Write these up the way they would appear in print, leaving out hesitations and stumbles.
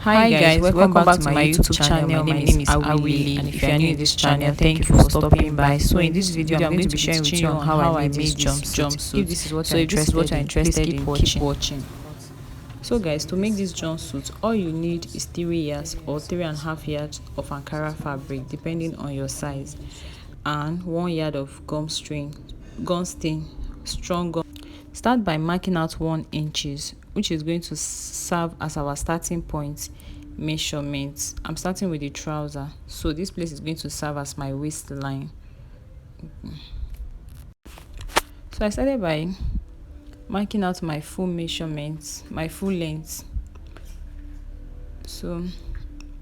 Hi guys, welcome back to my YouTube channel. My name is Awele, and if you are new to this channel, thank you for stopping by. So in this video, I'm going to be sharing with you on how I made this jumpsuit. If this is what you're interested in, keep watching. So guys, to make this jumpsuit, all you need is 3 yards or 3.5 yards of Ankara fabric, depending on your size, and 1 yard of gum string, strong gum. Start by marking out 1 inches, which is going to serve as our starting point measurement. I'm starting with the trouser, so this place is going to serve as my waistline. So I started by marking out my full measurement, my full length. So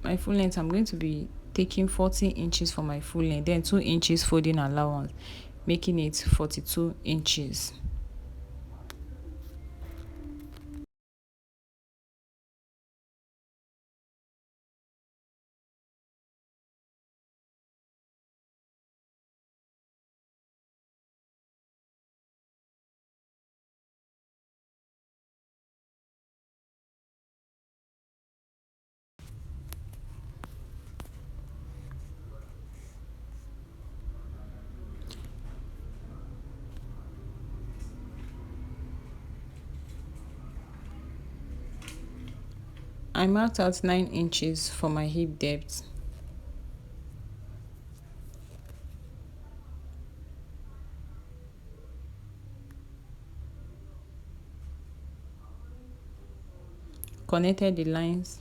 my full length, I'm going to be taking 40 inches for my full length, then 2 inches folding allowance, making it 42 inches. I marked out 9 inches for my hip depth. Connected the lines.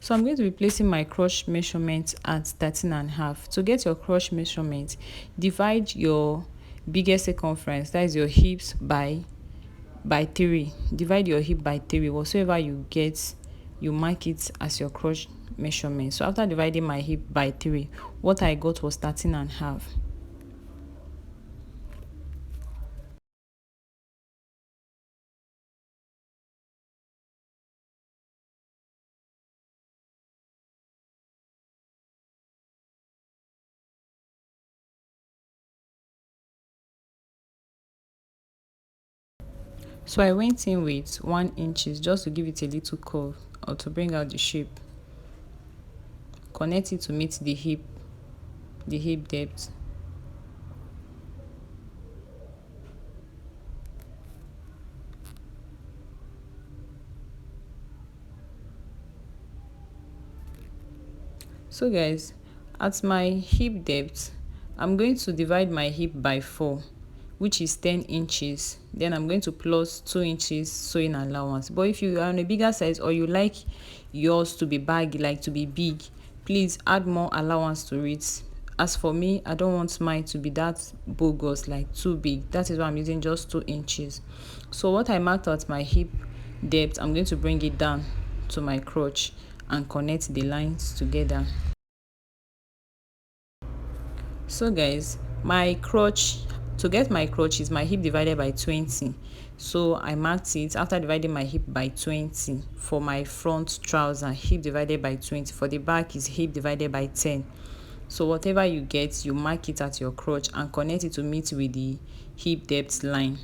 So I'm going to be placing my crotch measurement at 13.5. To get your crotch measurement, divide your biggest circumference, that is your hips, by 3. Divide your hip by 3. Whatsoever you get, you mark it as your crotch measurement. So after dividing my hip by 3, what I got was 13.5. So I went in with 1 inches just to give it a little curve or to bring out the shape. Connect it to meet the hip depth. So guys, at my hip depth, I'm going to divide my hip by 4, which is 10 inches. Then I'm going to plus 2 inches sewing allowance. But if you are on a bigger size or you like yours to be baggy, like to be big, please add more allowance to it. As for me, I don't want mine to be that bogus, like too big. That is why I'm using just 2 inches. So what I marked out my hip depth, I'm going to bring it down to my crotch and connect the lines together. So guys, my crotch, to get my crotch is my hip divided by 20. So I marked it after dividing my hip by 20 for my front trouser, hip divided by 20. For the back is hip divided by 10. So whatever you get, you mark it at your crotch and connect it to meet with the hip depth line.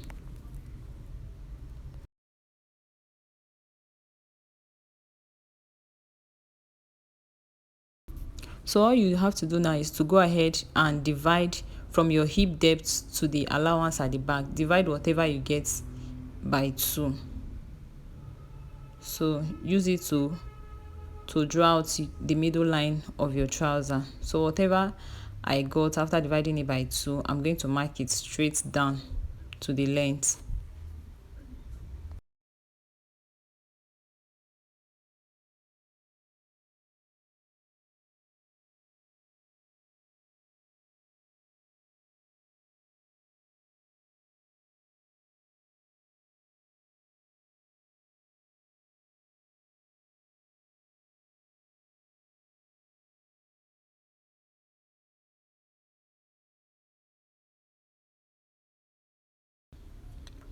So all you have to do now is to go ahead and divide from your hip depth to the allowance at the back. Divide whatever you get by 2. So use it to draw out the middle line of your trouser. So whatever I got after dividing it by 2, I'm going to mark it straight down to the length.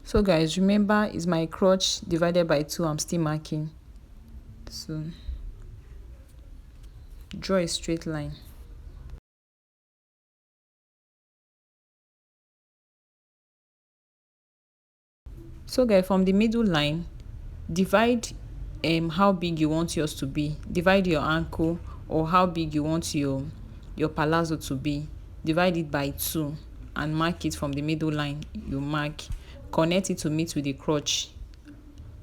So guys, remember, is my crotch divided by 2, I'm still marking. So draw a straight line. So guys, from the middle line, divide how big you want yours to be. Divide your ankle, or how big you want your palazzo to be. Divide it by 2 and mark it from the middle line. You mark, connect it to meet with the crotch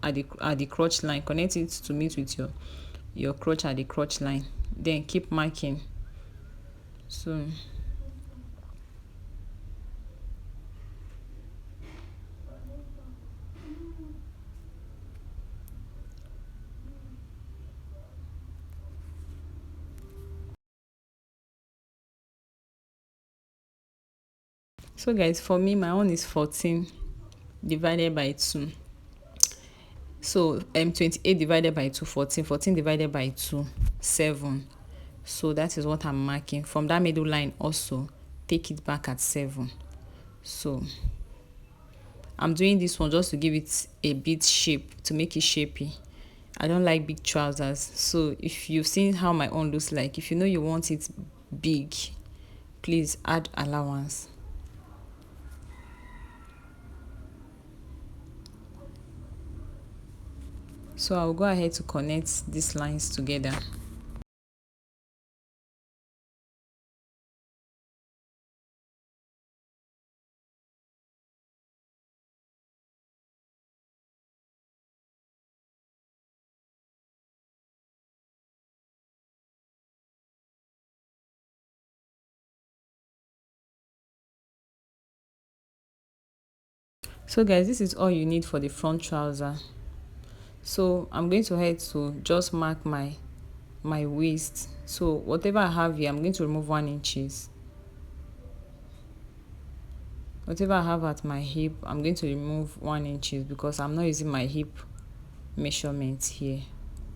at the crotch line. Connect it to meet with your crotch at the crotch line. Then keep marking. So guys, for me, my own is 14 divided by 2. So 28 divided by 2, 14. 14 divided by 2, 7. So that is what I'm marking. From that middle line also, take it back at 7. So I'm doing this one just to give it a bit shape, to make it shapy. I don't like big trousers. So if you've seen how my own looks like, if you know you want it big, please add allowance. So I'll go ahead to connect these lines together. So guys, this is all you need for the front trouser. So I'm going to head to just mark my waist. So whatever I have here, I'm going to remove 1 inches. Whatever I have at my hip, I'm going to remove 1 inches because I'm not using my hip measurement here.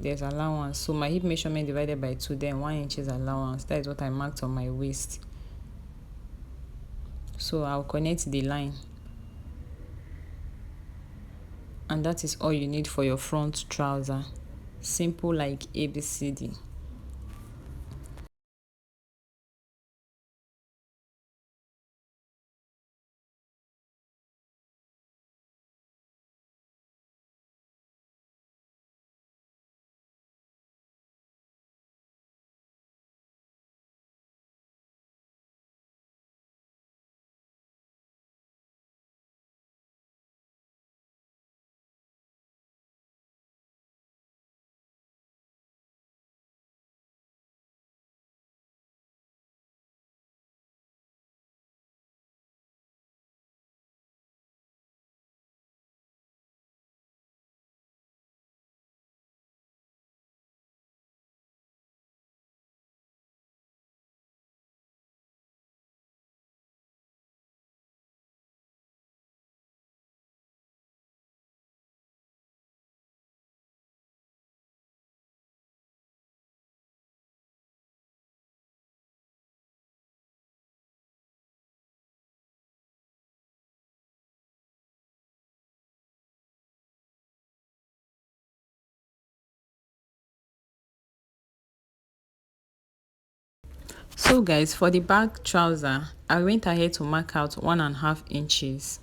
There's allowance. So my hip measurement divided by 2, then 1 inches allowance. That is what I marked on my waist. So I'll connect the line. And that is all you need for your front trouser. Simple like ABCD. So guys, for the back trouser, I went ahead to mark out 1.5 inches.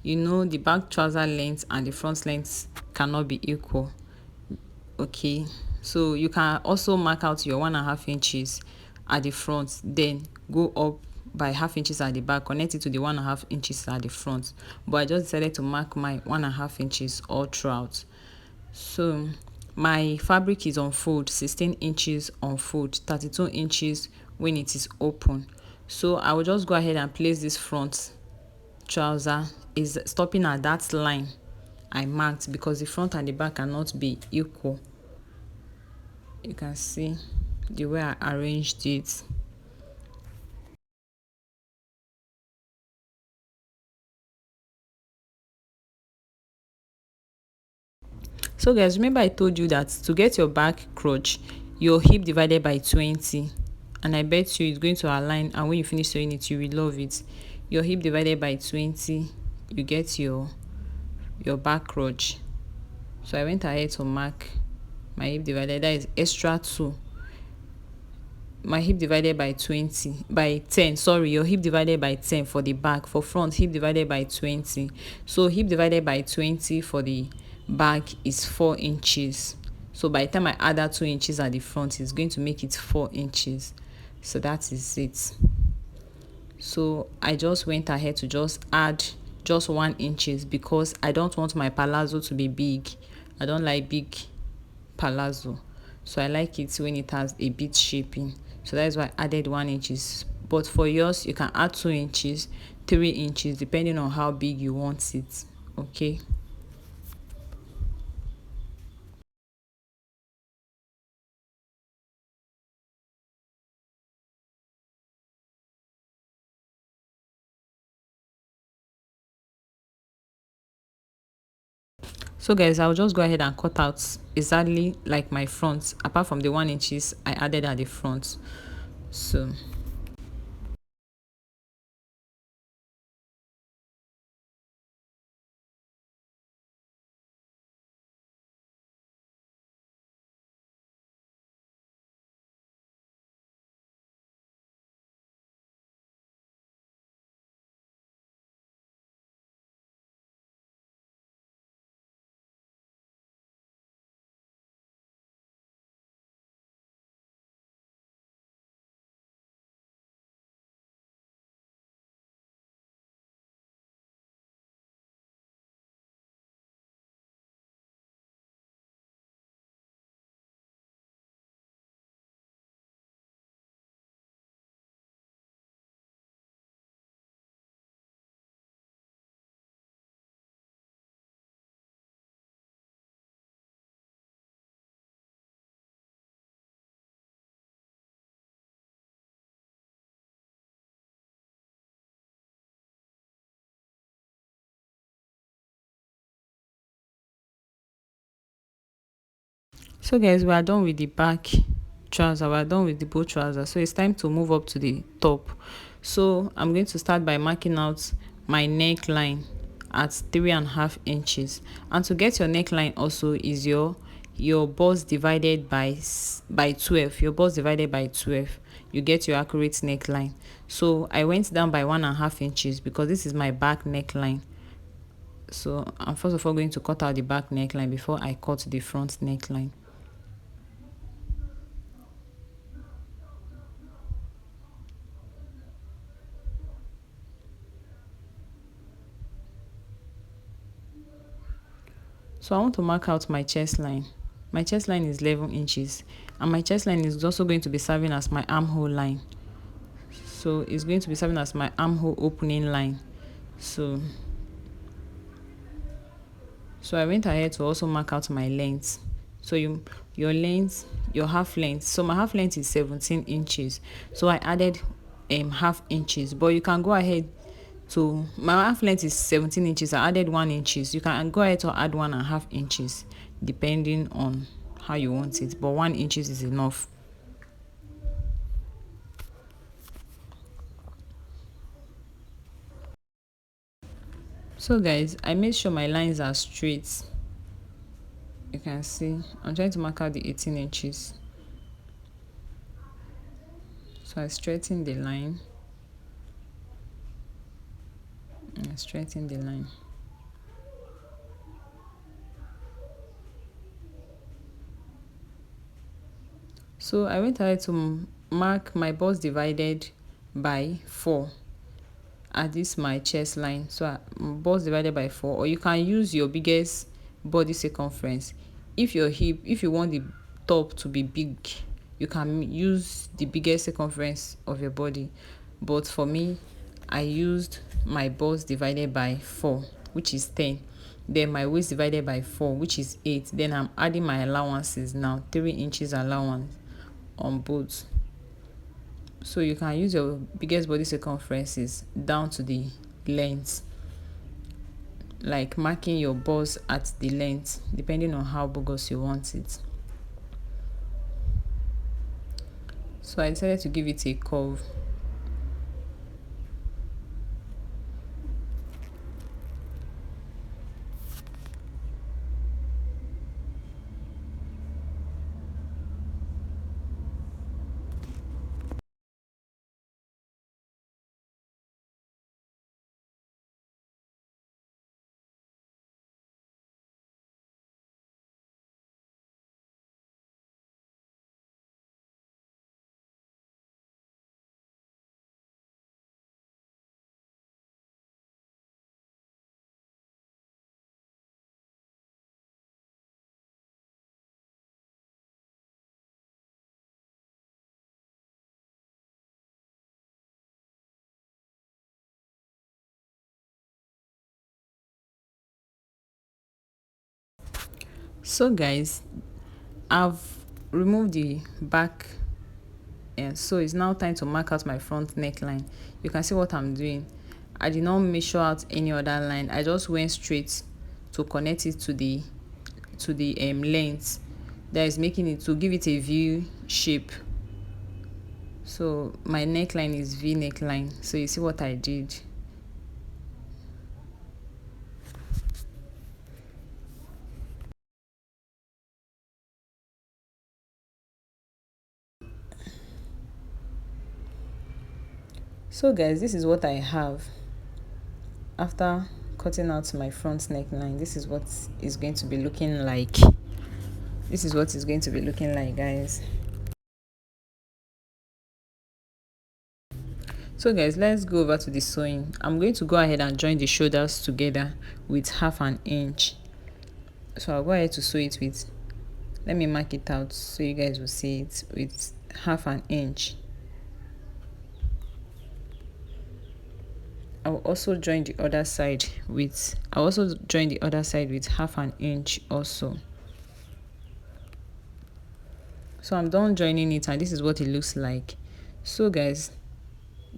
You know, the back trouser length and the front length cannot be equal. Okay, so you can also mark out your 1.5 inches at the front, then go up by 0.5 inches at the back, connect it to the 1.5 inches at the front. But I just decided to mark my 1.5 inches all throughout. So my fabric is on fold, 16 inches on fold, 32 inches when it is open. So I will just go ahead and place this front trouser is stopping at that line I marked, because the front and the back cannot be equal. You can see the way I arranged it. So guys, remember I told you that to get your back crotch, your hip divided by 20, and I bet you it's going to align, and when you finish sewing it, you will love it. Your hip divided by 20, you get your back crotch. So I went ahead to mark my hip divided, that is extra 2. my hip divided by 20 by 10, sorry, your hip divided by 10 for the back. For front, hip divided by 20. So hip divided by 20 for the back is 4 inches. So by the time I add that 2 inches at the front, it's going to make it 4 inches. So that is it. So I just went ahead to just add just 1 inches because I don't want my palazzo to be big. I don't like big palazzo, so I like it when it has a bit shaping. So that is why I added 1 inches. But for yours, you can add 2 inches, 3 inches, depending on how big you want it. Okay. So guys, I'll just go ahead and cut out exactly like my front, apart from the 1 inches I added at the front. So guys, we are done with the back trouser, we are done with the bow trouser, so it's time to move up to the top. So I'm going to start by marking out my neckline at 3.5 inches, and to get your neckline also is your bust divided by 12. Your bust divided by 12, you get your accurate neckline. So I went down by 1.5 inches because this is my back neckline. So I'm first of all going to cut out the back neckline before I cut the front neckline. So I want to mark out my chest line. My chest line is 11 inches, and my chest line is also going to be serving as my armhole line. So it's going to be serving as my armhole opening line. So I went ahead to also mark out my length. So your length, your half length. So my half length is 17 inches. So I added half inches, but you can go ahead to, my half length is 17 inches. I added 1 inches. You can go ahead to add 1.5 inches depending on how you want it, but 1 inches is enough. So guys, I made sure my lines are straight. You can see I'm trying to mark out the 18 inches. So I straighten the line. I straighten the line. So I went ahead to mark my bust divided by 4 at this my chest line. So bust divided by 4, or you can use your biggest body circumference. If you want the top to be big, you can use the biggest circumference of your body. But for me, I used my bust divided by 4, which is 10. Then my waist divided by 4, which is 8. Then I'm adding my allowances now, 3 inches allowance on both. So you can use your biggest body circumferences down to the length, like marking your bust at the length depending on how bogus you want it. So I decided to give it a curve. So guys, I've removed the back, and so it's now time to mark out my front neckline. You can see what I'm doing. I did not measure out any other line. I just went straight to connect it to the length that is making it, to give it a V shape. So my neckline is V neckline. So you see what I did. So guys, this is what I have after cutting out my front neckline. This is what is going to be looking like. This is what it's going to be looking like, guys. So guys, let's go over to the sewing. I'm going to go ahead and join the shoulders together with 1/2 inch. So I'll go ahead to sew it with, let me mark it out so you guys will see it, with 1/2 inch. I'll also join the other side with 1/2 inch also. So I'm done joining it, and this is what it looks like. So guys,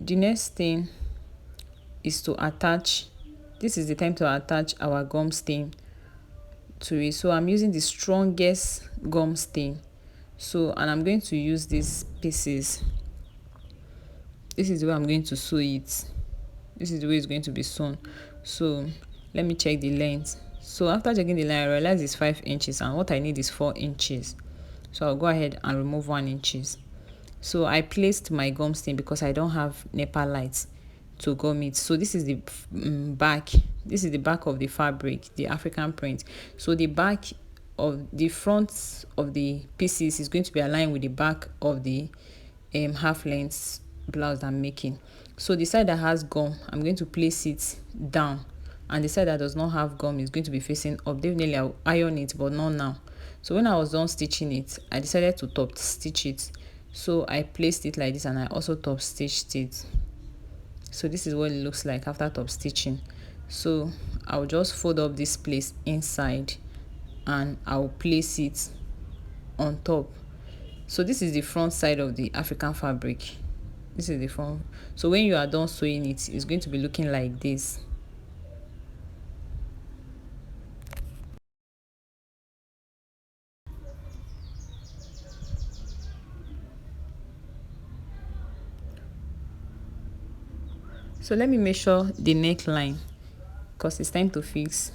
the next thing is to attach. This is the time to attach our gum stain to it. So I'm using the strongest gum stain. So, and I'm going to use these pieces. This is the way I'm going to sew it. This is the way it's going to be sewn. So let me check the length. So after checking the line, I realize it's 5 inches, and what I need is 4 inches. So I'll go ahead and remove 1 inches. So I placed my gum stain because I don't have NEPA lights to gum it. So this is the back. This is the back of the fabric, the African print. So the back of the front of the pieces is going to be aligned with the back of the half length blouse that I'm making. So the side that has gum, I'm going to place it down, and the side that does not have gum is going to be facing up. Definitely I'll iron it, but not now. So when I was done stitching it, I decided to top stitch it. So I placed it like this, and I also top stitched it. So this is what it looks like after top stitching. So I'll just fold up this place inside, and I'll place it on top. So this is the front side of the African fabric. This is the front. So when you are done sewing it, it's going to be looking like this. So let me measure the neckline, because it's time to fix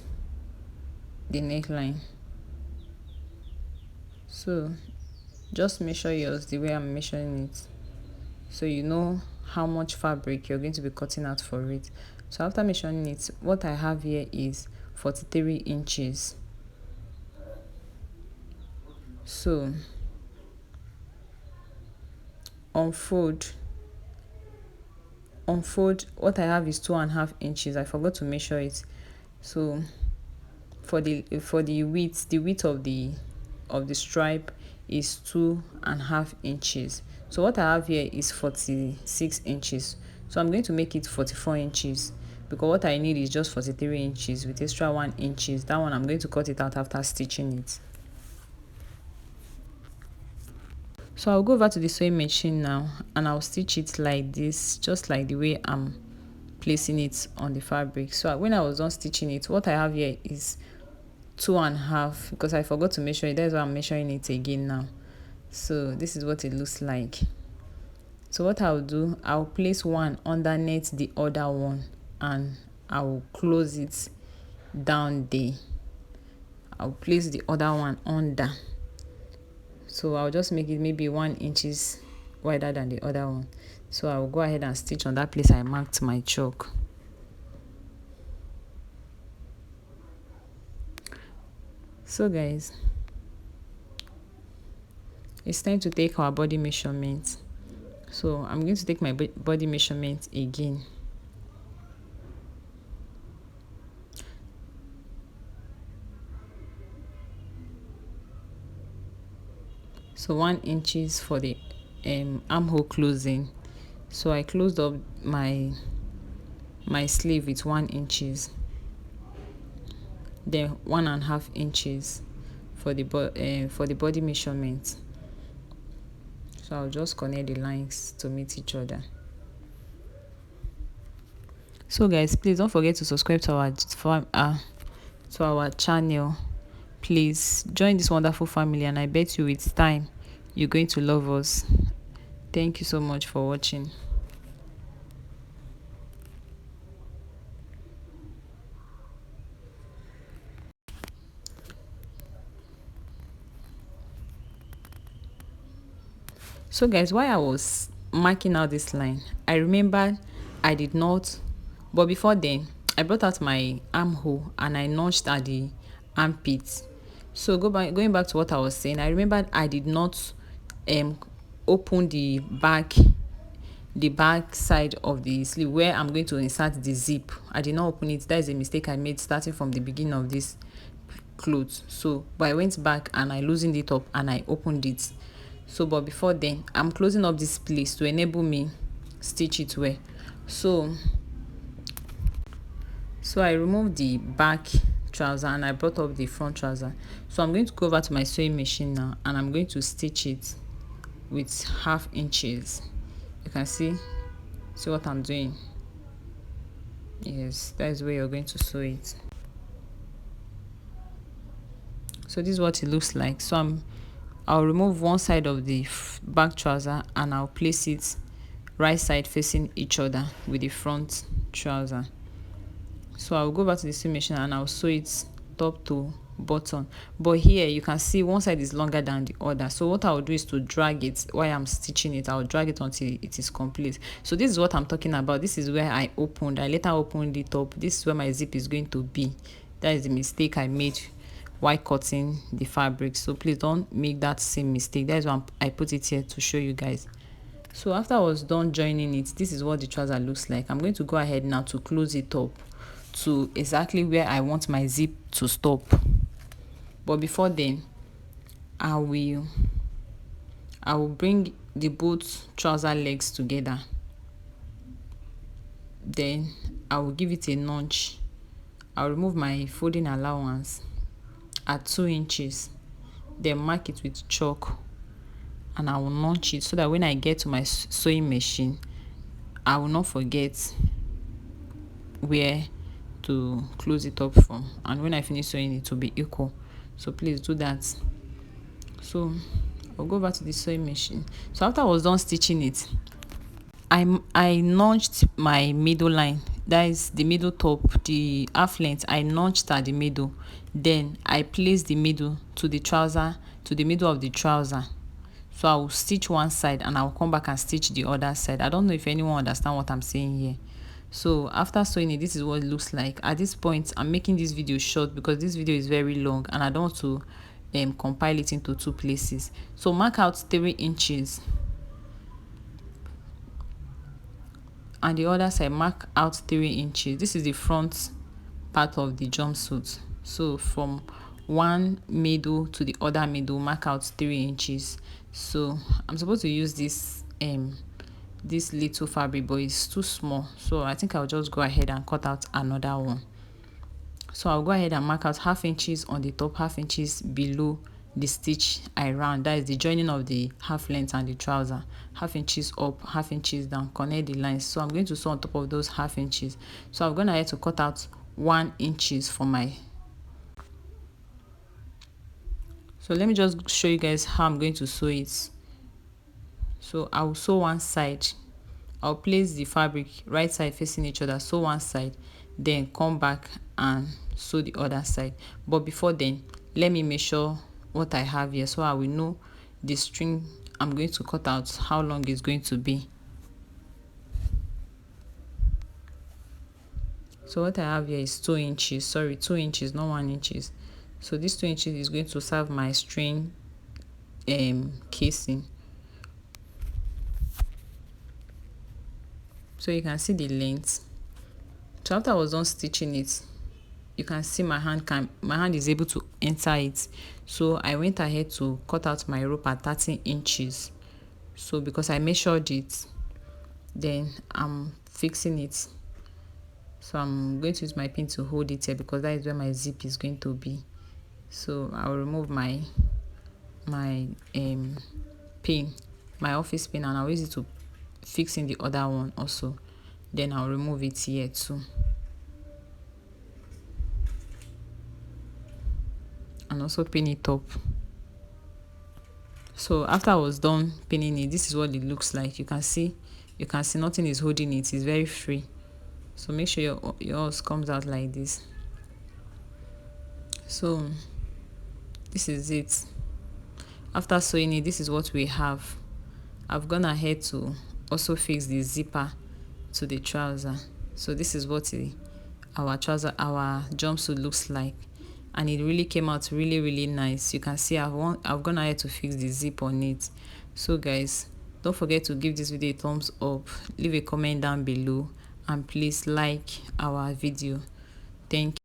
the neckline. So just measure yours the way I'm measuring it, so you know how much fabric you're going to be cutting out for it. So after measuring it, what I have here is 43 inches. So unfold, what I have is 2.5 inches. I forgot to measure it. So for the width of the stripe is 2.5 inches. So what I have here is 46 inches. So I'm going to make it 44 inches, because what I need is just 43 inches with extra 1 inches. That one I'm going to cut it out after stitching it. So I'll go over to the sewing machine now, and I'll stitch it like this, just like the way I'm placing it on the fabric. So when I was done stitching it, what I have here is 2.5, because I forgot to measure it. That's why I'm measuring it again now. So this is what it looks like. So what I'll do, I'll place one underneath the other one, and I'll close it down there. I'll place the other one under. So I'll just make it maybe 1 inches wider than the other one. So I'll go ahead and stitch on that place I marked my chalk. So guys, it's time to take our body measurement. So I'm going to take my body measurement again. So 1 inches for the armhole closing. So I closed up my sleeve with 1 inches. Then 1.5 inches for the body measurement. So I'll just connect the lines to meet each other. So guys, please don't forget to subscribe to our channel. Please join this wonderful family, and I bet you with time you're going to love us. Thank you so much for watching. So guys, while I was marking out this line, I remembered I did not, but before then I brought out my armhole and I notched at the armpit. So going back to what I was saying, I remembered I did not open the back side of the sleeve where I'm going to insert the zip. I did not open it. That is a mistake I made starting from the beginning of this clothes. So but I went back and I loosened it up and I opened it. So but before then, I'm closing up this place to enable me stitch it well. So I removed the back trouser and I brought up the front trouser. So I'm going to go over to my sewing machine now and I'm going to stitch it with 1/2 inches. You can see what I'm doing. Yes, that is where you're going to sew it. So this is what it looks like. So I'll remove one side of the back trouser and I'll place it right side facing each other with the front trouser. So I'll go back to the sewing machine and I'll sew it top to bottom. But here you can see one side is longer than the other. So what I'll do is to drag it while I'm stitching it. I'll drag it until it is complete. So this is what I'm talking about. This is where I later opened it up. This is where my zip is going to be. That is the mistake I made while cutting the fabric. So please don't make that same mistake. That is why I put it here to show you guys. So after I was done joining it, this is what the trouser looks like. I'm going to go ahead now to close it up to exactly where I want my zip to stop. But before then, I will bring the both trouser legs together. Then I will give it a notch. I'll remove my folding allowance at 2 inches. Then mark it with chalk and I will notch it so that when I get to my sewing machine, I will not forget where to close it up from, and when I finish sewing it will be equal. So please do that. So I'll go back to the sewing machine. So after I was done stitching it, I notched my middle line. That is the middle top, the half length. I notched at the middle. Then I placed the middle to the trouser, to the middle of the trouser. So I will stitch one side and I will come back and stitch the other side. I don't know if anyone understand what I'm saying here. So after sewing it, this is what it looks like. At this point, I'm making this video short because this video is very long and I don't want to compile it into 2 places. So mark out 3 inches. And the other side, mark out 3 inches. This is the front part of the jumpsuit. So from one middle to the other middle, mark out 3 inches. So I'm supposed to use this little fabric, but it's too small, so I think I'll just go ahead and cut out another one. So I'll go ahead and mark out 1/2 inches on the top, 1/2 inches below the stitch I round. That is the joining of the half length and the trouser. 1/2 inches up, 1/2 inches down, connect the lines. So I'm going to sew on top of those 1/2 inches. So I'm going to cut out 1 inches for my. So let me just show you guys how I'm going to sew it. So I'll sew one side. I'll place the fabric right side facing each other, sew one side, then come back and sew the other side. But before then, let me measure what I have here so I will know the string I'm going to cut out, how long it's going to be. So what I have here is 2 inches. Sorry, 2 inches, not 1 inches. So this 2 inches is going to serve my string casing. So you can see the length. So after I was done stitching it, you can see my hand is able to enter it. So I went ahead to cut out my rope at 13 inches. So because I measured it, then I'm fixing it. So I'm going to use my pin to hold it here because that is where my zip is going to be. So I'll remove my pin, my office pin, and I'll use it to fix in the other one also. Then I'll remove it here too, and also pin it up. So after I was done pinning it, this is what it looks like. You can see nothing is holding it. It's very free. So make sure yours comes out like this. So this is it. After sewing it, this is what we have. I've gone ahead to also fix the zipper to the trouser. So this is what our jumpsuit looks like, and it really came out really nice. You can see I've gone ahead to fix the zip on it. So guys, don't forget to give this video a thumbs up, leave a comment down below, and please like our video. Thank you.